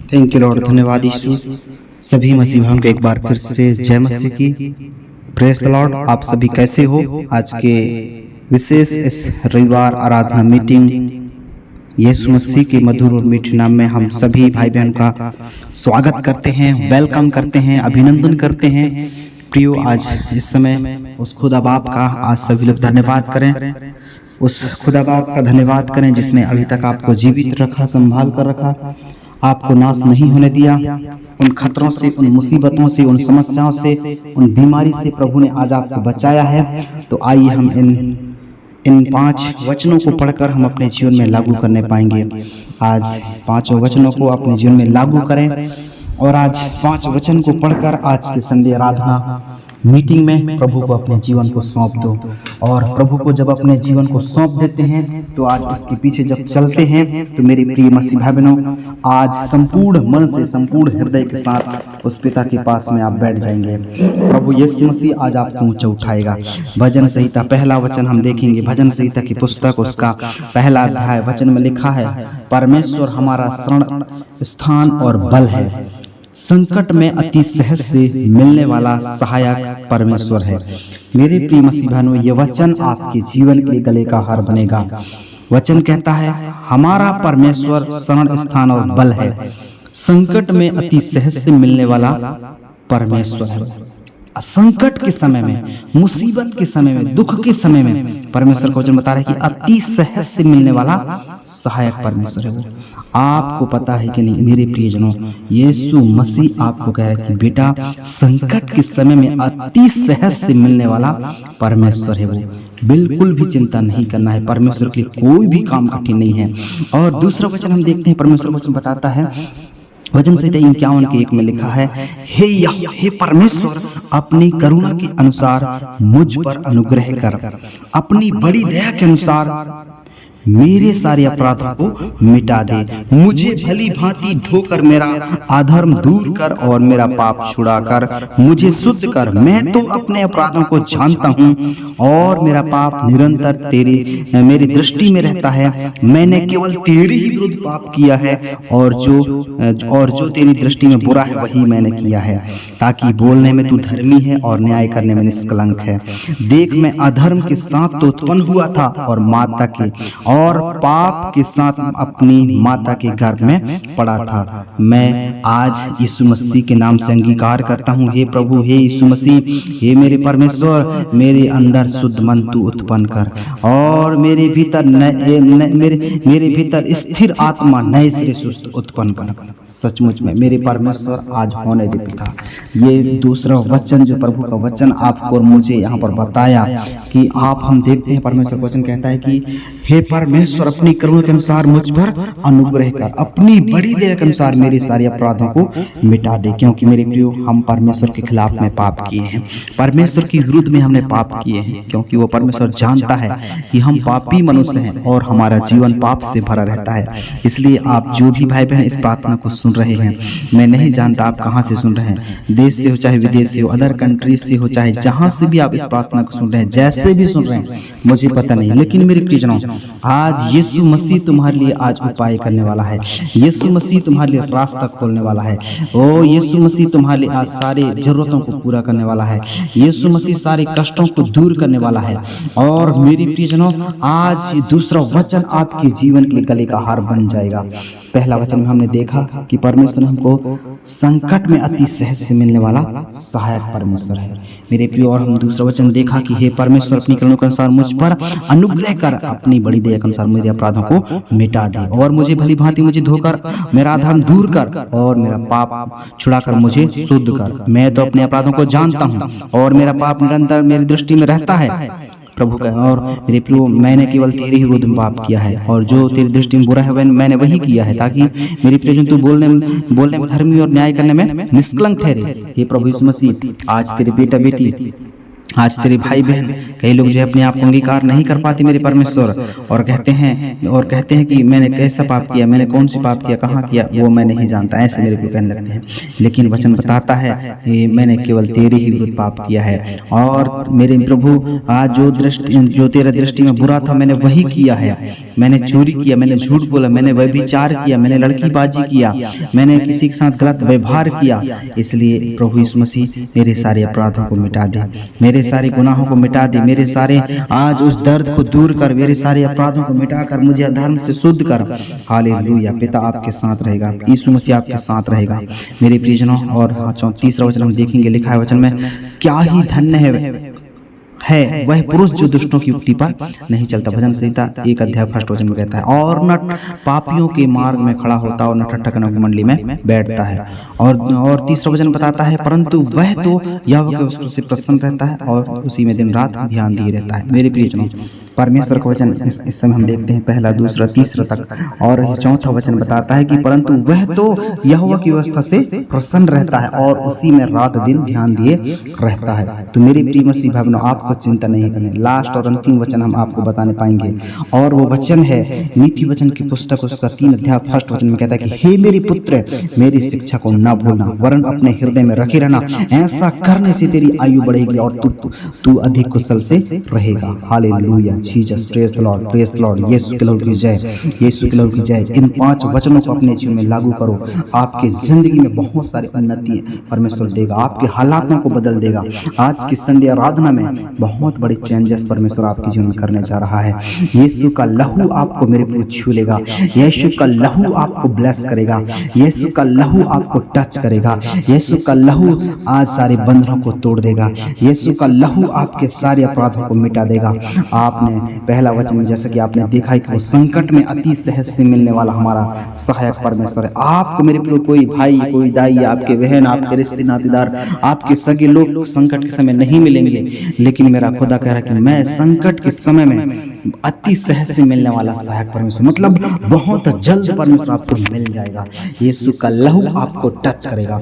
Thank you Lord. धन्यवाद यीशु। सभी मसीह भाइयों को एक बार फिर से जय मसीह की। Praise the Lord. आप सभी कैसे हो? आज के विशेष इस रविवार आराधना मीटिंग यीशु मसीह के मधुर और मीठे नाम में हम सभी भाई बहन का स्वागत करते हैं, वेलकम करते हैं, अभिनंदन करते हैं। प्रियो, आज इस समय उस खुदा बाप का आज सभी लोग धन्यवाद करें। उस खुदा बाप का धन्यवाद करें जिसने अभी तक आपको जीवित रखा, संभाल कर रखा, आपको नाश नहीं होने दिया। उन खतरों से, उन मुसीबतों से, उन समस्याओं से, उन बीमारी से प्रभु ने आज आपको बचाया है। तो आइए हम इन 5 वचनों को पढ़कर हम अपने जीवन में लागू करने पाएंगे। आज 5 वचनों को अपने जीवन में लागू करें और आज 5 वचन को पढ़कर आज के संडे आराधना मीटिंग में प्रभु को अपने जीवन को सौंप दो। और प्रभु को जब अपने जीवन को सौंप देते हैं तो आज उसके पीछे जब चलते हैं तो मेरे प्रिय मसीह भाई बहनों, आज संपूर्ण मन से, संपूर्ण हृदय के साथ उस पिता के पास में आप बैठ जाएंगे। प्रभु यीशु मसीह आज आपको ऊंचा उठाएगा। भजन संहिता पहला वचन हम देखेंगे। भजन संहिता की पुस्तक उसका पहला अध्याय वचन में लिखा है, परमेश्वर हमारा शरण स्थान और बल है, संकट में अति सहज से मिलने वाला सहायक परमेश्वर है। मेरे प्रिय मसीह भाइयों, ये वचन आपके जीवन के गले का हार बनेगा। वचन कहता है, हमारा परमेश्वर शरण स्थान और बल है, संकट में अति सहज से मिलने वाला परमेश्वर है। संकट के समय में, मुसीबत के समय में, दुख के समय में परमेश्वर को वचन बता रहा है कि अति सहज से मिलने वाला सहायक परमेश्वर है वो। आपको पता है कि नहीं मेरे प्रियजनों, यीशु मसीह आपको कह रहा है कि बेटा, संकट के समय में अति सहज से मिलने वाला परमेश्वर है वो। बिल्कुल भी चिंता नहीं करना है, परमेश्वर के लिए कोई भी काम कठिन नहीं है। और दूसरा वचन हम देखते हैं, परमेश्वर वचन बताता है, वचन संहिता 51:1 में लिखा है, हे परमेश्वर, अपनी करुणा के अनुसार मुझ पर अनुग्रह कर, अपनी बड़ी दया के अनुसार मेरे सारे अपराधों को मिटा दे। मुझे भली भांति धोकर मेरा अधर्म दूर कर और मेरा पाप छुड़ाकर मुझे शुद्ध कर। मैं तो अपने अपराधों को जानता हूँ और मेरा पाप निरंतर मेरी दृष्टि में रहता है। मैंने केवल तेरे ही विरुद्ध पाप किया है और जो तेरी दृष्टि में बुरा है वही मैंने किया है, ताकि बोलने में तू धर्मी है और न्याय करने में निष्कलंक है। देख, मैं अधर्म के साथ तो उत्पन्न हुआ था और माता के और पाप के साथ अपनी माता के गर्भ में पड़ा था। मैं आज यीशु मसीह के नाम से अंगीकार करता हूँ, हे प्रभु, हे यीशु मसीह, हे मेरे परमेश्वर, मेरे अंदर शुद्ध मन तू उत्पन्न कर और मेरे भीतर स्थिर आत्मा नए सिरे से उत्पन्न कर। सचमुच में मेरे परमेश्वर आज होने दे पिता। ये दूसरा वचन जो प्रभु का वचन आपको और मुझे यहाँ पर बताया कि आप, हम देखते हैं परमेश्वर वचन कहता है कि हे परमेश्वर, अपनी करुणा के अनुसार मुझ पर अनुग्रह कर, अपनी बड़ी दया के अनुसार मेरे सारे अपराधों को मिटा दे। क्योंकि मेरे प्रियो, हम परमेश्वर के खिलाफ में पाप किए हैं, परमेश्वर के विरुद्ध में हमने पाप किए हैं, क्योंकि वो परमेश्वर जानता है कि हम पापी मनुष्य हैं और हमारा जीवन पाप से भरा रहता है। इसलिए आप जो भी भाई बहन इस प्रार्थना को सुन रहे हैं, मैं नहीं जानता आप कहाँ से सुन रहे हैं, देश से हो चाहे विदेश से हो, अदर कंट्रीज से हो, चाहे जहां से भी आप इस प्रार्थना को सुन रहे हैं, जैसे भी सुन रहे हैं, मुझे पता नहीं, लेकिन मेरे प्रियजनों, आज यीशु मसीह तुम्हारे लिए आज उपाय करने वाला है। यीशु मसीह तुम्हारे लिए रास्ता खोलने वाला है। ओ यीशु मसीह तुम्हारे लिए आज सारे जरूरतों को पूरा करने वाला है। यीशु मसीह सारे कष्टों को दूर करने वाला है। और मेरे प्रियजनों, आज ये दूसरा वचन आपके जीवन के गले का हार बन जाएगा। पहला वचन में हमने देखा कि परमेश्वर हमको संकट में अति सहज से मिलने वाला सहायक परमेश्वर है मेरे प्रियो। और हम दूसरा वचन देखा कि हे परमेश्वर, अपनी करुणा के अनुसार मुझ पर अनुग्रह कर, अपनी बड़ी दया के अनुसार मेरे अपराधों को मिटा दे और मुझे भली भांति मुझे धोकर मेरा अधर्म दूर कर और मेरा पाप छुड़ाकर मुझे शुद्ध कर। मैं तो अपने अपराधों को जानता हूँ और मेरा पाप निरंतर मेरी दृष्टि में रहता है। प्रभु का, और मेरे प्रियो, मैंने केवल तेरे ही विरुद्ध पाप किया है और जो तेरी दृष्टि में बुरा है मैंने वही किया है, ताकि मेरे प्रियजन तू बोलने में धर्मी और न्याय करने में निष्कलंक ठहरे। हे प्रभु यीशु मसीह, आज तेरे बेटा बेटी आज तेरे भाई बहन कई लोग जो है अपने आप को अंगीकार नहीं कर पाते मेरे परमेश्वर, और कहते हैं कि मैंने कैसा पाप किया, मैंने कौन सी पाप किया, कहाँ किया, वो मैं नहीं जानता, ऐसे मेरे को कहने लगते हैं। लेकिन वचन बताता है कि मैंने केवल तेरे ही विरुद्ध पाप किया है, और मेरे प्रभु आज जो तेरा दृष्टि में बुरा था मैंने वही किया है। मैंने चोरी किया, मैंने झूठ बोला, मैंने व्यभिचार किया, मैंने लड़कीबाजी किया, मैंने किसी के साथ गलत व्यवहार किया। इसलिए प्रभु यीशु मसीह मेरे सारे अपराधों को मिटा दे, मेरे सारे गुनाहों को मिटा दे, मेरे सारे आज उस दर्द को दूर कर, मेरे सारे अपराधों को मिटाकर मुझे अधर्म से शुद्ध कर। हालेलुया। पिता आपके साथ रहेगा, यीशु मसीह आपके साथ रहेगा मेरे प्रियजनों। और तीसरा वचन हम देखेंगे, लिखा है वचन में, क्या ही धन्य है वह पुरुष जो दुष्टों की युक्ति पर नहीं चलता। भजन संहिता 1 अध्याय 1 वचन में कहता है, और न पापियों के मार्ग में खड़ा होता और न ठट्ठकनों की मंडली में बैठता है। और तीसरा वचन बताता है, परंतु वह तो यहोवा के वस्तु से प्रसन्न रहता है और उसी में दिन रात ध्यान दिए रहता है। मेरे प्रियजनों, परमेश्वर का वचन इस समय हम देखते हैं, पहला, दूसरा, तीसरा तक, और चौथा वचन बताता है कि परंतु वह तो यहोवा की व्यवस्था से प्रसन्न रहता है और उसी में रात दिन ध्यान दिए रहता है। तो मेरे प्रिय मसीह भाई बहनों, आपको चिंता नहीं करनी। लास्ट और अंतिम वचन हम आपको बताने पाएंगे, और वो वचन है नीति वचन की पुस्तक उसका 3 अध्याय 1 वचन में कहता है कि हे मेरे पुत्र, मेरी शिक्षा को न भूलना वरन अपने हृदय में रखे रहना, ऐसा करने से तेरी आयु बढ़ेगी और तू अधिक कुशल से रहेगा। Hallelujah, Jesus, praise the Lord, praise the Lord. यीशु के नाम की जय, यीशु के नाम की जय। इन 5 वचनों को अपने जीवन में लागू करो, आपकी जिंदगी में बहुत सारी उन्नति परमेश्वर देगा, आपके हालातों को बदल देगा। आज की संडे आराधना में बहुत बड़े चेंजेस परमेश्वर आपके जीवन में करने जा रहा है। यीशु का लहू आपको मेरे को छू लेगा, यीशु का लहू आपको ब्लेस करेगा, यीशु का लहू आपको टच करेगा, यीशु का लहू आज सारे बंधनों को तोड़ देगा, यीशु का लहू आपके सारे अपराधों को मिटा देगा। आपने पहला वचन में जैसा कि आपने देखा है कि वो संकट में अति सहज से मिलने वाला हमारा सहायक परमेश्वर है। आपको मेरे प्रिय कोई भाई, कोई दाई, आपके बहन, आपके रिश्ते नातेदार, आपके सगे लोग संकट के समय नहीं मिलेंगे, लेकिन मेरा खुदा कह रहा है कि मैं संकट के समय में अति सहज से मिलने वाला सहायक परमेश्वर, मतलब बहुत जल्द परमेश्वर आपको मिल जाएगा। यीशु का लहू आपको टच करेगा।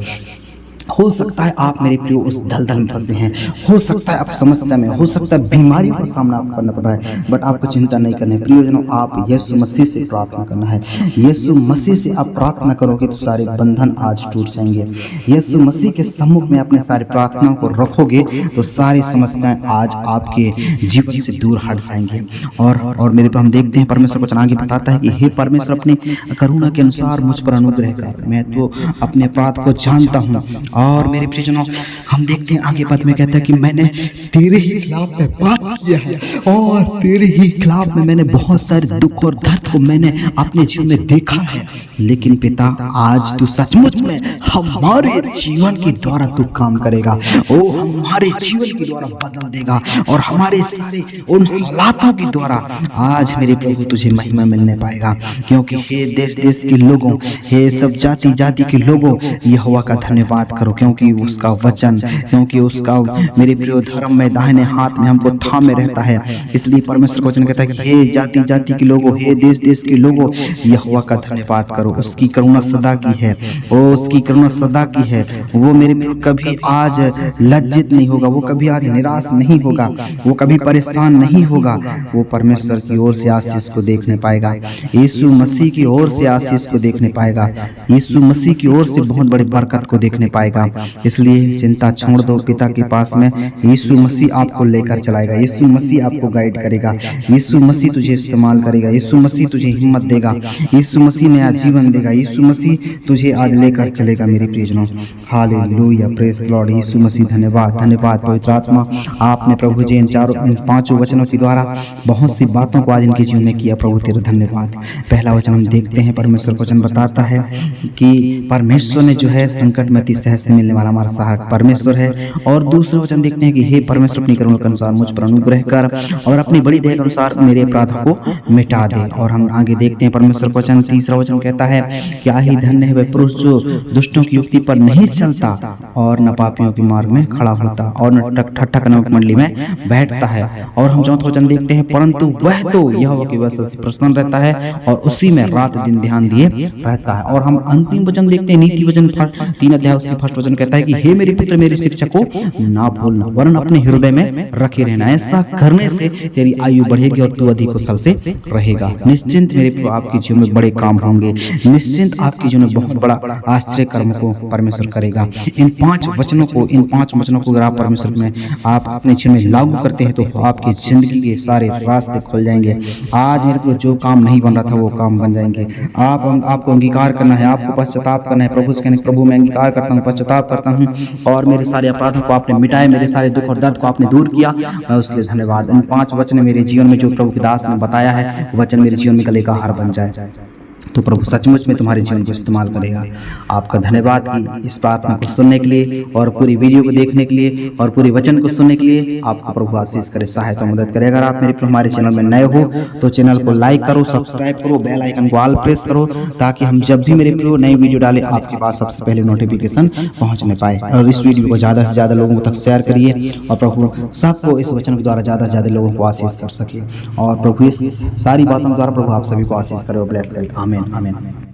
हो सकता है आप मेरे प्रियो उस दलदल में फंसे हैं, हो सकता है आप समस्या में, हो सकता है बीमारियों का सामना आपको करना पड़ रहा है, बट आपको चिंता नहीं करनी है प्रियोजनों। आप यीशु मसीह से प्रार्थना करना है, यीशु मसीह से आप प्रार्थना करोगे तो सारे बंधन आज टूट जाएंगे। यीशु मसीह के सम्मुख में अपने सारी प्रार्थनाओं को रखोगे तो सारी समस्याएं आज आपके जीवन से दूर हट जाएंगे। और मेरे पर हम देखते हैं परमेश्वर वचन आगे बताता है कि हे परमेश्वर, अपनी करुणा के अनुसार मुझ पर अनुग्रह कर, मैं तो अपने अपराध को जानता हूँ। और मेरे प्रियजनों, हम देखते हैं आगे पद में कहता है कि मैंने तेरे ही खिलाफ में पाप किया है और तेरे ही खिलाफ में मैंने बहुत सारे दुख और दर्द को मैंने अपने जीवन में देखा है। लेकिन पिता, आज तू सचमुच में हमारे जीवन के द्वारा तू काम करेगा, ओ हमारे जीवन के द्वारा बदल देगा, और हमारे सारे उन हालातों के द्वारा आज मेरे प्रभु तुझे महिमा मिलने पाएगा। क्योंकि हे देश देश के लोगों, हे सब जाति जाति के लोगों, यहोवा का धन्यवाद करो, क्योंकि उसका वचन, क्योंकि उसका मेरे प्रिय धर्म में दाहिने हाथ में हमको थामे रहता है। इसलिए परमेश्वर का वचन कहता है कि हे जाति जाति के लोगों, हे देश देश के लोगों, यहोवा का धन्यवाद करो, उसकी करुणा सदा की है, वो उसकी करुणा सदा की है। वो मेरे प्रिय कभी आज लज्जित नहीं होगा, वो कभी आज निराश नहीं होगा, वो कभी परेशान नहीं होगा। वो परमेश्वर की ओर से आशीष को देखने पाएगा, यीशु मसीह की ओर से आशीष को देखने पाएगा, यीशु मसीह की ओर से बहुत बड़ी बरकत को देखने पाएगा। इसलिए चिंता छोड़ दो, पिता के पास में यीशु मसीह आपको लेकर चलाएगा, यीशु मसीह आपको गाइड करेगा, यीशु मसीह तुझे इस्तेमाल करेगा, यीशु मसीह तुझे हिम्मत देगा, यीशु मसीह नया जीवन देगा, यीशु मसीह तुझे आज लेकर चलेगा मेरे प्रियजनों। Hallelujah, praise the Lord. यीशु मसीह धन्यवाद, धन्यवाद पवित्र आत्मा। आपने प्रभु जी इन 5 वचनों के द्वारा बहुत सी बातों को आज इनके जीवन में किया। प्रभु तेरा धन्यवाद। पहला वचन हम देखते हैं, परमेश्वर का वचन बताता है कि परमेश्वर ने जो है संकट में अति सहज से मिलने वाला हमारा सहायक परमेश्वर है। और दूसरा वचन देखते हैं कि हे परमेश्वर, अपनी करुणा के अनुसार मुझ पर अनुग्रह कर और अपनी बड़ी दया के अनुसार मेरे अपराधों को मिटा दे। और हम आगे देखते हैं परमेश्वर का वचन, तीसरा वचन कहता है, क्या ही धन्य है वह पुरुष जो दुष्टों की युक्ति पर नहीं चलता और न पापियों के मार्ग में खड़ा होता और न ठट्ठकनों की मंडली में बैठता है। और हम चौथा वचन देखते हैं, परंतु वह तो यहोवा की व्यवस्था से प्रसन्न रहता है और उसी में रात दिन ध्यान दिए रहता है। और हम अंतिम वचन देखते हैं, नीति वचन 3 अध्याय उसके 1 स्पष्ट वचन कहता है कि हे मेरे पुत्र मेरी शिक्षा को ना भूलना वरन अपने हृदय में रखे रहना। ऐसा करने से तेरी आयु बढ़ेगी और तू अधिक कुशल से रहेगा। निश्चिंत मेरे प्रभु आपके जीवन में बड़े काम होंगे। निश्चिंत आपके जीवन में बहुत बड़ा आश्चर्य कर्म को परमेश्वर करेगा। इन 5 वचनों को अगर आप परमेश्वर में आप अपने जीवन में लागू करते हैं तो आपकी जिंदगी के सारे रास्ते खुल जाएंगे। आज मेरे को जो काम नहीं बन रहा था वो काम बन जाएंगे। आपको अंगीकार करना है, आपको पश्चाताप करना है। प्रभु से कहने प्रभु मैं अंगीकार करता हूँ, पश्चाताप करता हूँ और मेरे सारे अपराधों को आपने मिटाए, मेरे सारे दुख और दर्द को आपने दूर किया, मैं उसके लिए धन्यवाद। इन 5 वचन मेरे जीवन में जो प्रभु के दास ने बताया है वचन मेरे जीवन में गले का हार बन जाए तो प्रभु सचमुच में तुम्हारे जीवन को इस्तेमाल करेगा। आपका धन्यवाद कि इस प्रार्थना को सुनने के लिए और पूरी वीडियो को देखने के लिए और पूरी वचन को सुनने के लिए आपको प्रभु आशीष करे, सहायता मदद करे। अगर आप मेरे हमारे चैनल में नए हो तो चैनल को लाइक करो, सब्सक्राइब करो, बेल आइकन को ऑल प्रेस करो ताकि हम जब भी मेरे नई वीडियो डालें आपके पास सबसे पहले नोटिफिकेशन पहुंचने पाए। और इस वीडियो को ज़्यादा से ज़्यादा लोगों तक शेयर करिए और प्रभु सबको इस वचन के द्वारा ज़्यादा से ज़्यादा लोगों को आशीष कर सके और प्रभु इस सारी बातों के द्वारा प्रभु आप सभी को आशीष करे और ब्लेस करे। आमीन आमीन।